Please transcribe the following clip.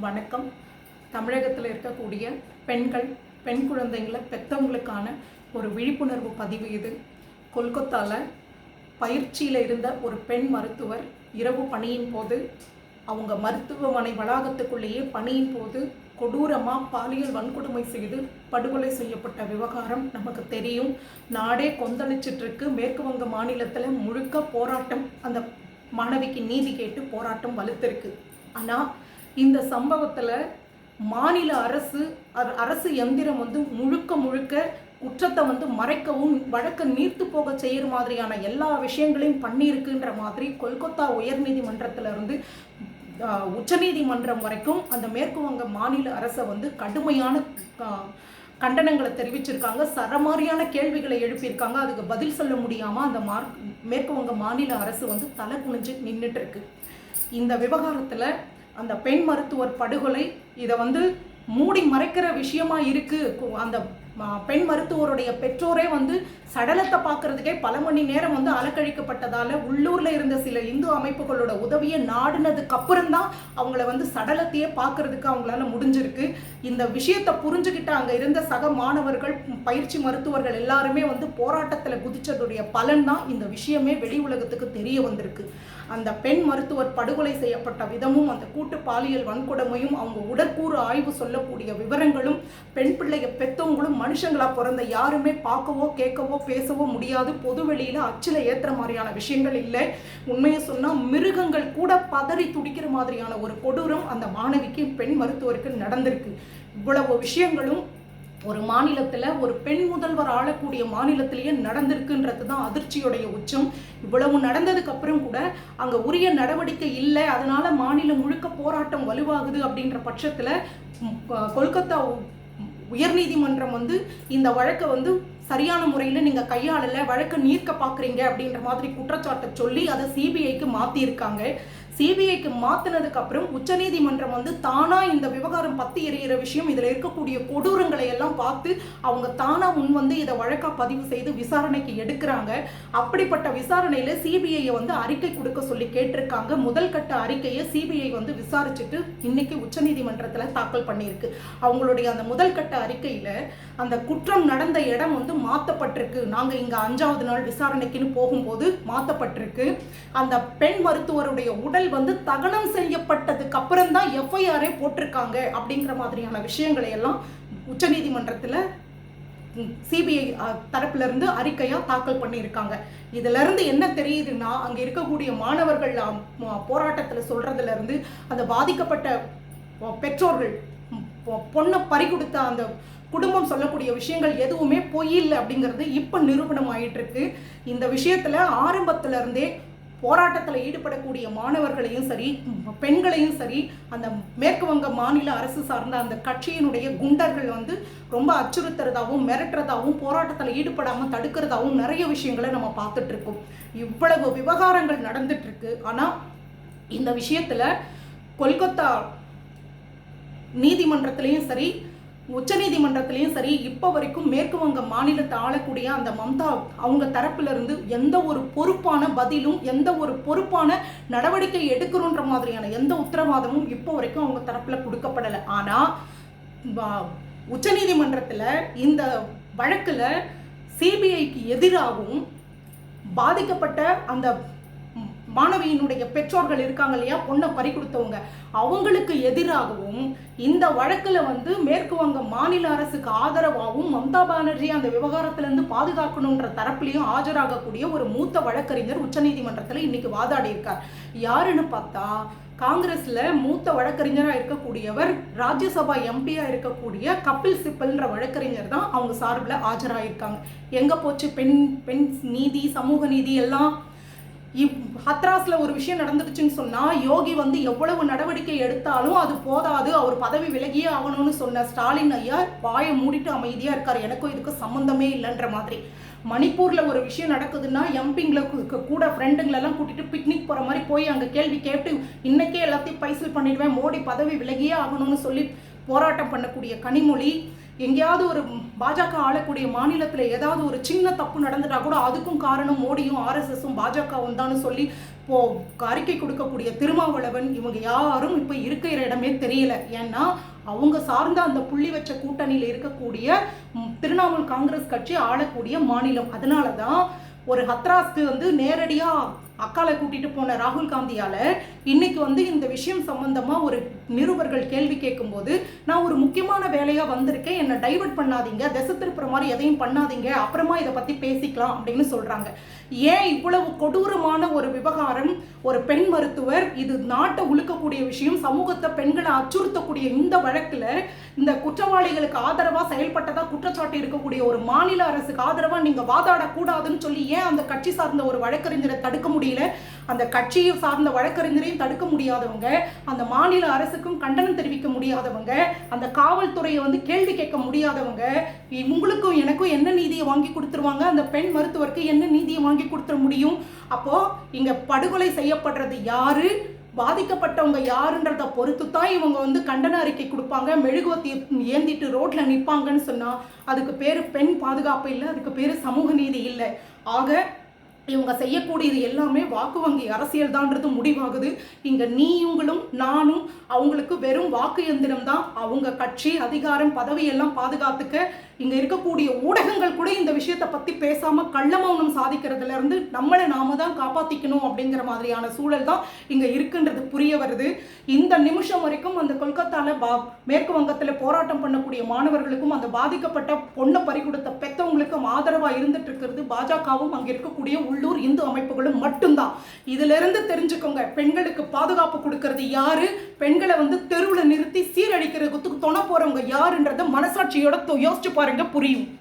வணக்கம். தமிழகத்தில் இருக்கக்கூடிய பெண்கள், பெண் குழந்தைங்களை பெற்றவங்களுக்கான ஒரு விழிப்புணர்வு பதிவு இது. கொல்கத்தாவில் பயிற்சியில் இருந்த ஒரு பெண் மருத்துவர் இரவு பணியின் போது அவங்க மருத்துவமனை வளாகத்துக்குள்ளேயே பணியின் போது கொடூரமாக பாலியல் வன்கொடுமை செய்து படுகொலை செய்யப்பட்ட விவகாரம் நமக்கு தெரியும். நாடே கொந்தளிச்சிட்ருக்கு. மேற்கு வங்க மாநிலத்தில் முழுக்க போராட்டம், அந்த மாணவிக்கு நீதி கேட்டு போராட்டம் வலுத்திருக்கு. ஆனால் இந்த சம்பவத்தில் மாநில அரசு எந்திரம் முழுக்க குற்றத்தை மறைக்கவும் வழக்கை நீர்த்து போக செய்கிற மாதிரியான எல்லா விஷயங்களையும் பண்ணியிருக்குன்ற மாதிரி கொல்கத்தா உயர்நீதிமன்றத்திலிருந்து உச்சநீதிமன்றம் வரைக்கும் அந்த மேற்கு வங்க மாநில அரசை கடுமையான கண்டனங்களை தெரிவிச்சிருக்காங்க. சரமாரியான கேள்விகளை எழுப்பியிருக்காங்க. அதுக்கு பதில் சொல்ல முடியாமல் அந்த மேற்கு வங்க மாநில அரசு தலை குனிஞ்சு நின்றுட்டு இருக்கு. இந்த விவகாரத்தில் அந்த பெண் மருத்துவர் படுகொலை இதை மூடி மறைக்கிற விஷயமா இருக்கு. அந்த பெண் மருத்துவருடைய பெற்றோரே சடலத்தை பார்க்கறதுக்கே பல மணி நேரம் அலக்கழிக்கப்பட்டதால உள்ளூர்ல இருந்த சில இந்து அமைப்புகளோட உதவியை நாடுனதுக்கு அப்புறம்தான் அவங்கள சடலத்தையே பார்க்கறதுக்கு அவங்களால முடிஞ்சிருக்கு. இந்த விஷயத்தை புரிஞ்சுக்கிட்ட அங்க இருந்த சக மாணவர்கள், பயிற்சி மருத்துவர்கள் எல்லாருமே போராட்டத்துல குதிச்சதுடைய பலன் தான் இந்த விஷயமே வெளி உலகத்துக்கு தெரிய வந்திருக்கு. அந்த பெண் மருத்துவர் படுகொலை செய்யப்பட்ட விதமும், அந்த கூட்டு பாலியல் வன்கொடுமையும், அவங்க உடற்கூறு ஆய்வு சொல்லக்கூடிய விவரங்களும், பெண் பிள்ளைய பெற்றவங்களும் மனுஷங்களா பிறந்த யாருமே பார்க்கவோ கேட்கவோ பேசவோ முடியாது. பொது வெளியில அச்சில ஏத்துற மாதிரியான விஷயங்கள் இல்லை. உண்மையை சொன்னா மிருகங்கள் கூட பதறி துடிக்கிற மாதிரியான ஒரு கொடூரம் அந்த மாணவிக்கு, பெண் மருத்துவருக்கு நடந்திருக்கு. இவ்வளவு விஷயங்களும் ஒரு மாநிலத்தில், ஒரு பெண் முதல்வர் ஆளக்கூடிய மாநிலத்திலேயே நடந்திருக்குன்றது தான் அதிர்ச்சியுடைய உச்சம். இவ்வளவு நடந்ததுக்கு அப்புறம் கூட அங்கே உரிய நடவடிக்கை இல்லை. அதனால மாநிலம் முழுக்க போராட்டம் வலுவாகுது. அப்படின்ற பட்சத்தில் கொல்கத்தா உயர்நீதிமன்றம் இந்த வழக்கை சரியான முறையில் நீங்கள் கையாளலை, வழக்கை நீர்க்க பார்க்குறீங்க அப்படின்ற மாதிரி குற்றச்சாட்டை சொல்லி அதை சிபிஐக்கு மாற்றியிருக்காங்க. சிபிஐக்கு மாற்றினதுக்கு அப்புறம் உச்சநீதிமன்றம் தானா இந்த விவகாரம் பத்தி எறிகிற விஷயம், இதில் இருக்கக்கூடிய கொடூரங்களை எல்லாம் பார்த்து அவங்க தானா முன் இதை வழக்கா பதிவு செய்து விசாரணைக்கு எடுக்கிறாங்க. அப்படிப்பட்ட விசாரணையில சிபிஐயை அறிக்கை கொடுக்க சொல்லி கேட்டிருக்காங்க. முதல் கட்ட அறிக்கையை சிபிஐ விசாரிச்சுட்டு இன்னைக்கு உச்சநீதிமன்றத்தில் தாக்கல் பண்ணியிருக்கு. அவங்களுடைய அந்த முதல் கட்ட அறிக்கையில அந்த குற்றம் நடந்த இடம் மாற்றப்பட்டிருக்கு. நாங்கள் இங்கே 5வது நாள் விசாரணைக்குன்னு போகும்போது மாற்றப்பட்டிருக்கு. அந்த பெண் மருத்துவருடைய உடல் தகனம் செய்யப்பட்டதுக்கு அப்புறம் தான் எஃப்ஐஆரே போட்டிருக்காங்க. அப்படிங்கிற மாதிரியான விஷயங்களை எல்லாம் உச்சநீதிமன்றத்தில் சிபிஐ தரப்புல இருந்து அறிக்கையா தாக்கல் பண்ணியிருக்காங்க. இதுல இருந்து என்ன தெரியுதுன்னா, அங்க இருக்கக்கூடிய மாணவர்கள் போராட்டத்தில் சொல்றதுல இருந்து அந்த பாதிக்கப்பட்ட பெற்றோர்கள், பொண்ணை பறிகொடுத்த அந்த குடும்பம் சொல்லக்கூடிய விஷயங்கள் எதுவுமே பொய் இல்லை அப்படிங்கிறது இப்போ நிரூபணம் ஆயிட்டு இருக்கு. இந்த விஷயத்துல ஆரம்பத்துல இருந்தே போராட்டத்தில் ஈடுபடக்கூடிய மாணவர்களையும் சரி, பெண்களையும் சரி, அந்த மேற்கு வங்க மாநில அரசு சார்ந்த அந்த கட்சியினுடைய குண்டர்கள் ரொம்ப அச்சுறுத்துறதாகவும், மிரட்டுறதாகவும், போராட்டத்தில் ஈடுபடாமல் தடுக்கிறதாகவும் நிறைய விஷயங்களை நம்ம பார்த்துட்டு இருக்கோம். இவ்வளவு விவகாரங்கள் நடந்துட்டு இருக்கு. ஆனால் இந்த விஷயத்துல கொல்கத்தா நீதிமன்றத்திலையும் சரி, உச்ச நீதிமன்றத்திலையும் சரி, இப்போ வரைக்கும் மேற்கு வங்க மாநிலத்தை ஆளக்கூடிய அந்த மம்தா அவங்க தரப்புல இருந்து எந்த ஒரு பொறுப்பான பதிலும், எந்த ஒரு பொறுப்பான நடவடிக்கை எடுக்கணுன்ற மாதிரியான எந்த உத்தரவாதமும் இப்போ வரைக்கும் அவங்க தரப்புல கொடுக்கப்படலை. ஆனா உச்ச நீதிமன்றத்தில் இந்த வழக்குல சிபிஐக்கு எதிராகவும், பாதிக்கப்பட்ட அந்த மாணவியினுடைய பெற்றோர்கள் இருக்காங்க இல்லையா, பொண்ணை பறி கொடுத்தவங்க, அவங்களுக்கு எதிராகவும் இந்த வழக்குல மேற்கு வங்க மாநில அரசுக்கு ஆதரவாகவும் மம்தா பானர்ஜி அந்த விவகாரத்திலிருந்து பாதுகாக்கணுன்ற தரப்புலையும் ஆஜராகக்கூடிய ஒரு மூத்த வழக்கறிஞர் உச்சநீதிமன்றத்தில் இன்னைக்கு வாதாடி இருக்கார். யாருன்னு பார்த்தா, காங்கிரஸ்ல மூத்த வழக்கறிஞராக இருக்கக்கூடியவர், ராஜ்யசபா எம்பியா இருக்கக்கூடிய கபில் சிப்பல்ன்ற வழக்கறிஞர் தான் அவங்க சார்பில் ஆஜராயிருக்காங்க. எங்க போச்சு பெண் நீதி, சமூக நீதி எல்லாம்? ஹத்ராஸ்ல ஒரு விஷயம் நடந்துடுச்சுன்னு சொன்னா யோகி எவ்வளவு நடவடிக்கை எடுத்தாலும் அது போதாது, அவர் பதவி விலகியே ஆகணும்னு சொன்ன ஸ்டாலின் ஐயா வாயை மூடிட்டு அமைதியா இருக்காரு. எனக்கும் இதுக்கு சம்பந்தமே இல்லைன்ற மாதிரி. மணிப்பூர்ல ஒரு விஷயம் நடக்குதுன்னா எம்பிங்களை கூட ஃப்ரெண்டுங்களெல்லாம் கூட்டிட்டு பிக்னிக் போற மாதிரி போய் அங்க கேள்வி கேட்டு இன்னைக்கே எல்லாத்தையும் பைசல் பண்ணிடுவேன், மோடி பதவி விலகியே ஆகணும்னு சொல்லி போராட்டம் பண்ணக்கூடிய கனிமொழி, எங்கேயாவது ஒரு பாஜக ஆளக்கூடிய மாநிலத்தில் ஏதாவது ஒரு சின்ன தப்பு நடந்துட்டா கூட அதுக்கும் காரணம் மோடியும் ஆர்எஸ்எஸும் பாஜகவும் தான் சொல்லி அறிக்கை கொடுக்கக்கூடிய திருமாவளவன் இவங்க யாரும் இப்போ இருக்கிற இடமே தெரியல. ஏன்னா அவங்க சார்ந்த அந்த புள்ளி வச்ச கூட்டணியில் இருக்கக்கூடிய திரிணாமுல் காங்கிரஸ் கட்சி ஆளக்கூடிய மாநிலம். அதனால தான் ஒரு ஹத்ராஸ்க்கு வந்து நேரடியாக அக்காலை கூட்டிட்டு போன ராகுல் காந்தியால இன்னைக்கு வந்து இந்த விஷயம் சம்பந்தமா ஒரு நிருபர்கள் கேள்வி கேட்கும்போது, நான் ஒரு முக்கியமான வேலையா வந்திருக்கேன், என்னை டைவர்ட் பண்ணாதீங்க, திசை திருப்புற மாதிரி எதையும் பண்ணாதீங்க, அப்புறமா இதை பத்தி பேசிக்கலாம் அப்படின்னு சொல்றாங்க. ஏன் இவ்வளவு கொடூரமான ஒரு விவகாரம்? ஒரு பெண் மருத்துவர், இது நாட்டை உழுக்கக்கூடிய விஷயம், சமூகத்தை பெண்களை அச்சுறுத்தக்கூடிய இந்த வழக்குல இந்த குற்றவாளிகளுக்கு ஆதரவா செயல்பட்டதா குற்றச்சாட்டு இருக்கக்கூடிய ஒரு மாநில அரசுக்கு ஆதரவா நீங்க வாதாடக்கூடாதுன்னு சொல்லி ஏன் அந்த கட்சி சார்ந்த ஒரு வழக்கறிஞரை தடுக்க முடியல? அந்த கட்சியை சார்ந்த வழக்கறிஞரையும் தடுக்க முடியாதவங்க, அந்த மாநில அரசுக்கும் கண்டனம் தெரிவிக்க முடியாதவங்க, அந்த காவல்துறையை வந்து கேள்வி கேட்க முடியாதவங்க, உங்களுக்கும் எனக்கும் என்ன நீதியை வாங்கி கொடுத்துருவாங்க? அந்த பெண் மருத்துவருக்கு என்ன நீதியை வாங்கி கொடுத்துட முடியும்? அப்போ இங்க படுகொலை செய்யப்படுறது யாரு, பாதிக்கப்பட்டவங்க யாருன்றத பொறுத்து தான் இவங்க வந்து கண்டன அறிக்கை கொடுப்பாங்க. மெழுகுவத்தி ஏந்திட்டு ரோட்ல நிற்பாங்கன்னு சொன்னா அதுக்கு பேரு பெண் பாதுகாப்பு இல்லை, அதுக்கு பேரு சமூக நீதி இல்லை. ஆக இவங்க செய்யக்கூடியது எல்லாமே வாக்கு வங்கி அரசியல் தான்றது முடிவாகுது. இங்க நீங்களும் நானும் அவங்களுக்கு வெறும் வாக்கு எந்திரம் தான். அவங்க கட்சி அதிகாரம் பதவியெல்லாம் பாதுகாத்துக்க இங்க இருக்கக்கூடிய ஊடகங்கள் கூட இந்த விஷயத்தை பத்தி பேசாம கள்ள மௌனம் சாதிக்கிறதுல இருந்து நம்மளை நாம தான் காப்பாத்திக்கணும் அப்படிங்கிற மாதிரியான சூழல் தான் இங்க இருக்குன்றது புரிய வருது. இந்த நிமிஷம் வரைக்கும் அந்த கொல்கத்தால மேற்கு வங்கத்துல போராட்டம் பண்ணக்கூடிய மாணவர்களுக்கும் அந்த பாதிக்கப்பட்ட பொண்ணை பறி கொடுத்த பெத்தவங்களுக்கும் ஆதரவா இருந்துட்டு இருக்கிறது பாஜகவும் அங்க இருக்கக்கூடிய உள்ளூர் இந்து அமைப்புகளும் மட்டும்தான். இதுல இருந்து தெரிஞ்சுக்கோங்க, பெண்களுக்கு பாதுகாப்பு கொடுக்கறது யாரு, பெண்களை வந்து தெருவுல நிறுத்தி சீரழிக்கிறதுக்கு துணை போறவங்க யாருன்றத மனசாட்சியோட யோசிச்சு பாருங்க, புரியும்.